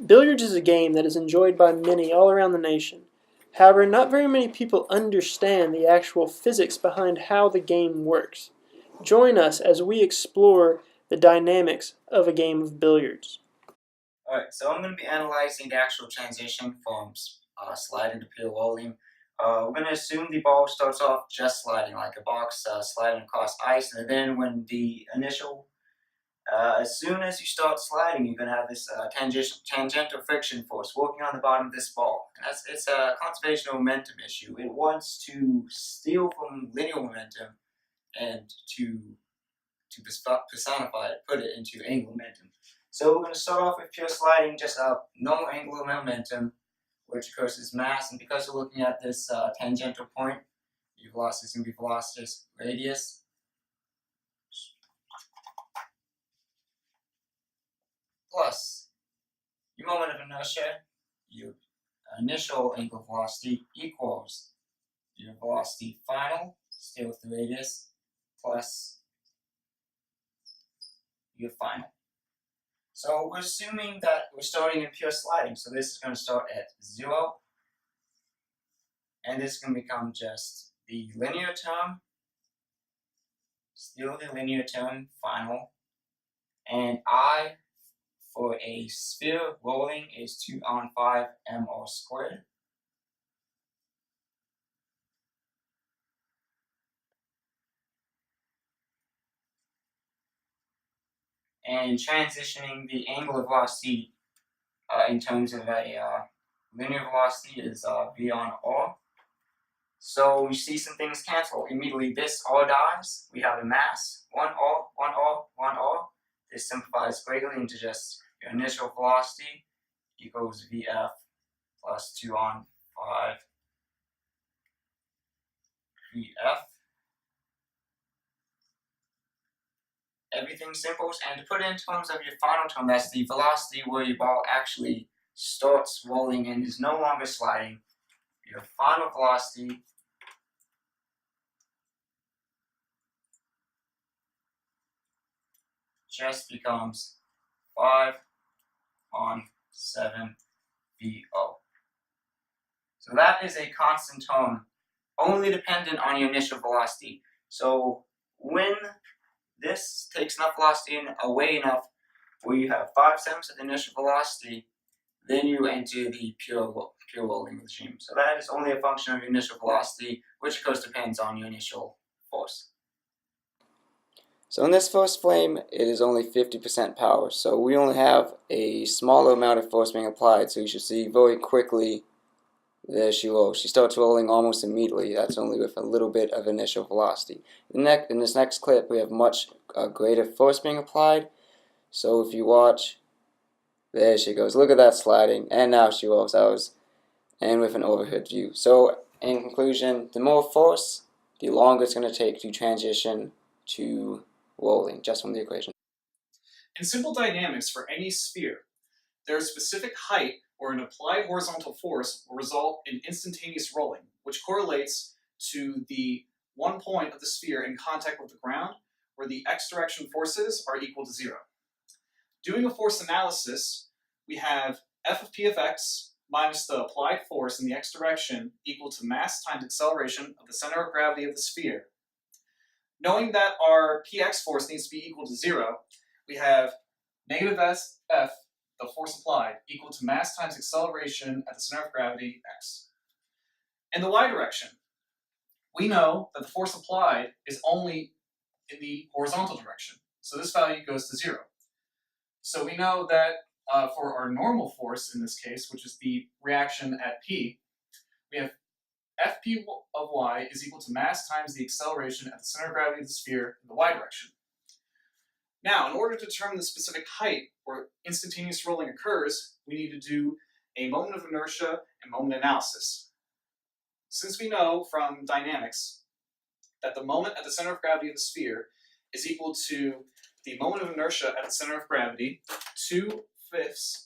Billiards is a game that is enjoyed by many all around the nation. However, not very many people understand the actual physics behind how the game works. Join us as we explore the dynamics of a game of billiards. Alright, so I'm going to be analyzing the actual transition from sliding to pure rolling. We're going to assume the ball starts off just sliding, like a box sliding across ice, and then when the initial, as soon as you start sliding, you're going to have this tangential friction force working on the bottom of this ball. And it's a conservation of momentum issue. It wants to steal from linear momentum and to personify it, put it into angular momentum. So we're going to start off with pure sliding, just a normal angular momentum, which of course is mass, and because we're looking at this tangential point, your velocity is going to be velocity radius plus your moment of inertia, your initial angular velocity equals your velocity final, still with the radius, plus your final. So we're assuming that we're starting in pure sliding, so this is going to start at 0, and this is going to become just the linear term, still the linear term, final, and I for a sphere rolling is 2 on 5 mr squared. And transitioning the angular velocity in terms of a linear velocity is v on r. So we see some things cancel. Immediately this r dies. We have a mass, 1r, 1r, 1r. This simplifies greatly into just your initial velocity equals vf plus 2 on 5 vf. Everything simples, and to put it in terms of your final term, that's the velocity where your ball actually starts rolling and is no longer sliding. Your final velocity just becomes 5 on 7 VO. So that is a constant term, only dependent on your initial velocity. So when this takes enough velocity away enough where you have 5/7 of the initial velocity, then you enter the pure rolling regime. So that is only a function of your initial velocity, which of course depends on your initial force. So in this first flame, it is only 50% power, so we only have a smaller amount of force being applied, so you should see very quickly there she rolls. She starts rolling almost immediately. That's only with a little bit of initial velocity. In this next clip, we have much greater force being applied, so if you watch, there she goes. Look at that sliding, and now she rolls out, and with an overhead view. So in conclusion, the more force, the longer it's going to take to transition to rolling, just from the equation. In simple dynamics for any sphere, there is specific height where an applied horizontal force will result in instantaneous rolling, which correlates to the one point of the sphere in contact with the ground, where the x direction forces are equal to 0. Doing a force analysis, we have f of p of x minus the applied force in the x direction equal to mass times acceleration of the center of gravity of the sphere. Knowing that our px force needs to be equal to 0, we have negative f, the force applied, equal to mass times acceleration at the center of gravity, x. In the y direction, we know that the force applied is only in the horizontal direction, so this value goes to 0. So we know that for our normal force in this case, which is the reaction at p, we have Fp of y is equal to mass times the acceleration at the center of gravity of the sphere in the y direction. Now, in order to determine the specific height where instantaneous rolling occurs, we need to do a moment of inertia and moment analysis. Since we know from dynamics that the moment at the center of gravity of the sphere is equal to the moment of inertia at the center of gravity, 2/5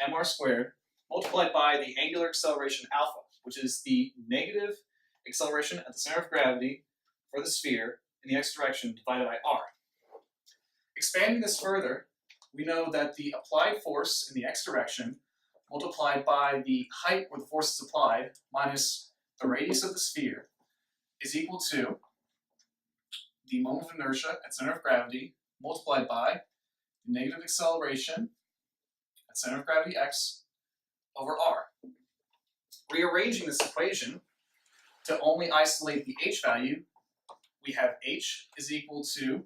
mr squared, multiplied by the angular acceleration alpha, which is the negative acceleration at the center of gravity for the sphere in the x direction divided by r. Expanding this further, we know that the applied force in the x direction multiplied by the height where the force is applied minus the radius of the sphere is equal to the moment of inertia at center of gravity multiplied by the negative acceleration at center of gravity x over r. Rearranging this equation to only isolate the h value, we have h is equal to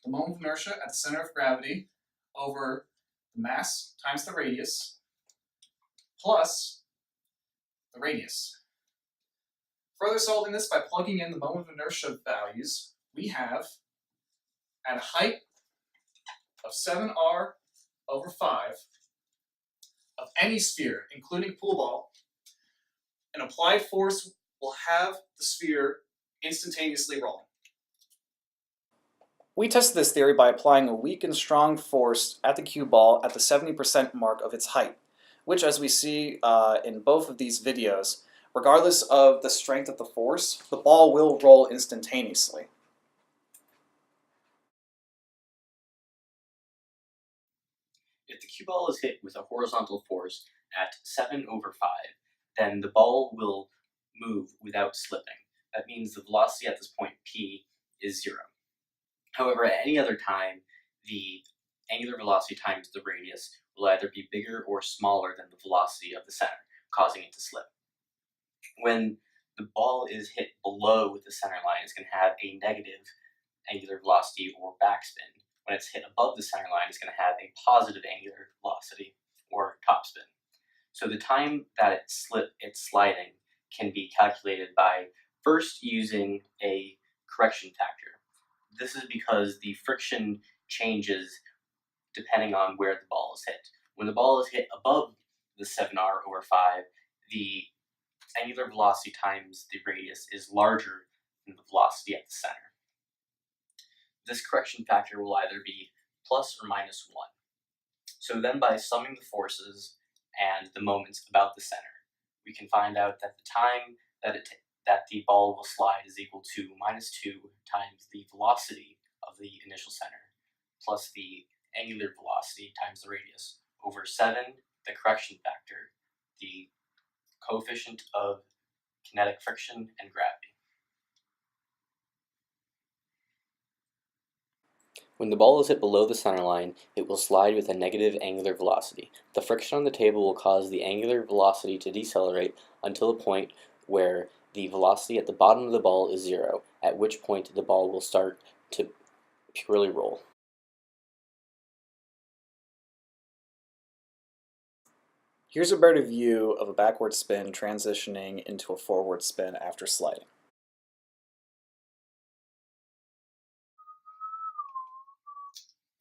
the moment of inertia at the center of gravity over the mass times the radius plus the radius. Further solving this by plugging in the moment of inertia values, we have at a height of 7r over 5 of any sphere, including pool ball, an applied force will have the sphere instantaneously rolling. We tested this theory by applying a weak and strong force at the cue ball at the 70% mark of its height, which, as we see in both of these videos, regardless of the strength of the force, the ball will roll instantaneously. If the cue ball is hit with a horizontal force at 7 over 5, then the ball will move without slipping. That means the velocity at this point, p, is 0. However, at any other time, the angular velocity times the radius will either be bigger or smaller than the velocity of the center, causing it to slip. When the ball is hit below the center line, it's going to have a negative angular velocity or backspin. When it's hit above the center line, it's going to have a positive angular velocity or topspin. So the time that it's sliding can be calculated by first using a correction factor. This is because the friction changes depending on where the ball is hit. When the ball is hit above the 7r over 5, the angular velocity times the radius is larger than the velocity at the center. This correction factor will either be plus or minus 1. So then by summing the forces and the moments about the center, we can find out that the time that the ball will slide is equal to minus 2 times the velocity of the initial center plus the angular velocity times the radius over 7, the correction factor, the coefficient of kinetic friction and gravity. When the ball is hit below the center line, it will slide with a negative angular velocity. The friction on the table will cause the angular velocity to decelerate until a point where the velocity at the bottom of the ball is 0, at which point the ball will start to purely roll. Here's a better view of a backward spin transitioning into a forward spin after sliding.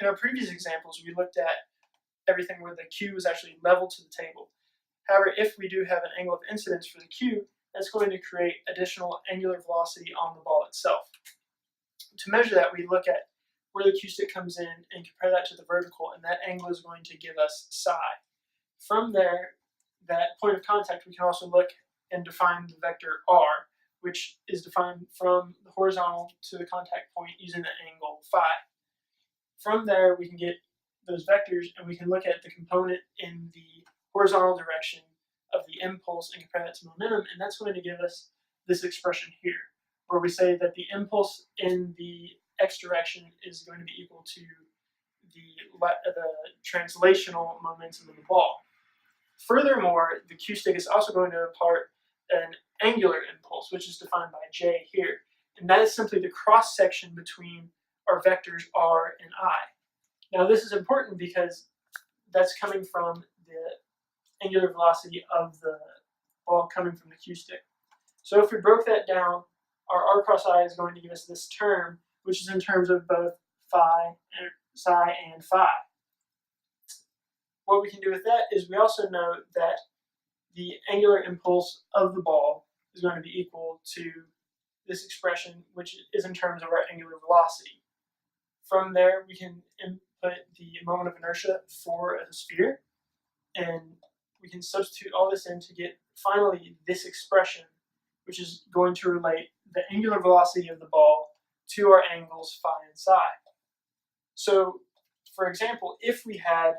In our previous examples, we looked at everything where the cue is actually level to the table. However, if we do have an angle of incidence for the cue, that's going to create additional angular velocity on the ball itself. To measure that, we look at where the cue stick comes in and compare that to the vertical, and that angle is going to give us psi. From there, that point of contact, we can also look and define the vector r, which is defined from the horizontal to the contact point using the angle phi. From there, we can get those vectors, and we can look at the component in the horizontal direction of the impulse and compare that to momentum, and that's going to give us this expression here, where we say that the impulse in the x direction is going to be equal to the translational momentum of the ball. Furthermore, the cue stick is also going to impart an angular impulse, which is defined by J here, and that is simply the cross section between our vectors r and I. Now this is important because that's coming from the angular velocity of the ball coming from the cue stick. So if we broke that down, our r cross I is going to give us this term, which is in terms of both psi and phi. What we can do with that is we also know that the angular impulse of the ball is going to be equal to this expression, which is in terms of our angular velocity. From there, we can input the moment of inertia for a sphere, and we can substitute all this in to get finally this expression, which is going to relate the angular velocity of the ball to our angles phi and psi. So, for example, if we had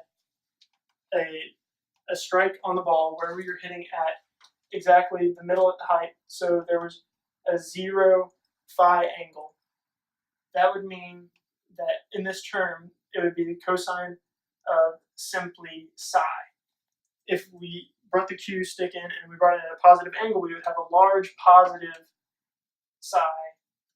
a a strike on the ball where we were hitting at exactly the middle at the height, so there was a 0 phi angle. That would mean that in this term, it would be the cosine of simply psi. If we brought the cue stick in and we brought it at a positive angle, we would have a large positive psi,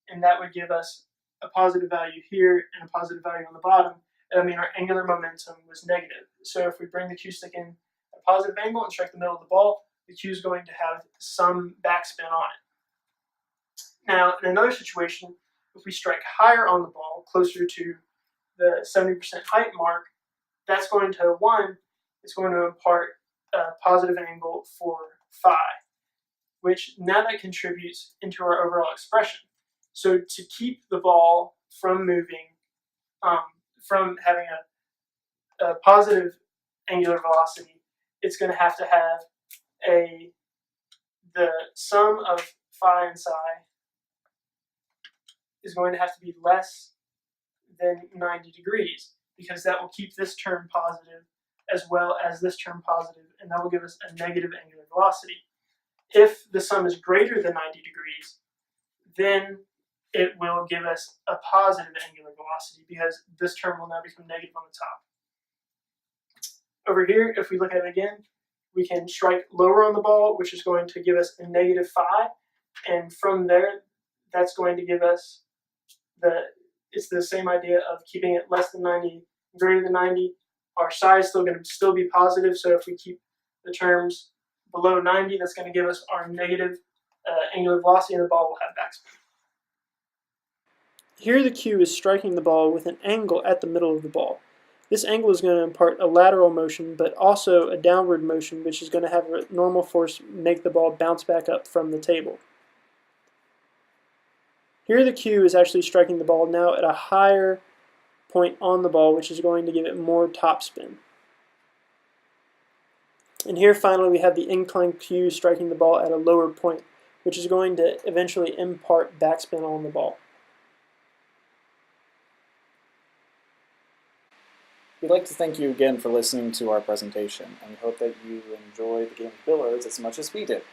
and that would give us a positive value here and a positive value on the bottom. That would mean our angular momentum was negative. So if we bring the cue stick in at a positive angle and strike the middle of the ball, the cue is going to have some backspin on it. Now, in another situation, if we strike higher on the ball, closer to the 70% height mark, that's going to, one, it's going to impart a positive angle for phi, which now that contributes into our overall expression. So to keep the ball from moving, from having a positive angular velocity, it's going to have the sum of phi and psi is going to have to be less than 90 degrees, because that will keep this term positive as well as this term positive, and that will give us a negative angular velocity. If the sum is greater than 90 degrees, then it will give us a positive angular velocity, because this term will now become negative on the top. Over here, if we look at it again, we can strike lower on the ball, which is going to give us a negative phi, and from there, that's going to give us it's the same idea of keeping it less than 90, greater than 90. Our psi is still going to be positive, so if we keep the terms below 90, that's going to give us our negative angular velocity, and the ball will have backspin. Here the cue is striking the ball with an angle at the middle of the ball. This angle is going to impart a lateral motion, but also a downward motion, which is going to have a normal force make the ball bounce back up from the table. Here the cue is actually striking the ball now at a higher point on the ball, which is going to give it more topspin. And here finally we have the inclined cue striking the ball at a lower point, which is going to eventually impart backspin on the ball. We'd like to thank you again for listening to our presentation, and we hope that you enjoyed the game of billiards as much as we did.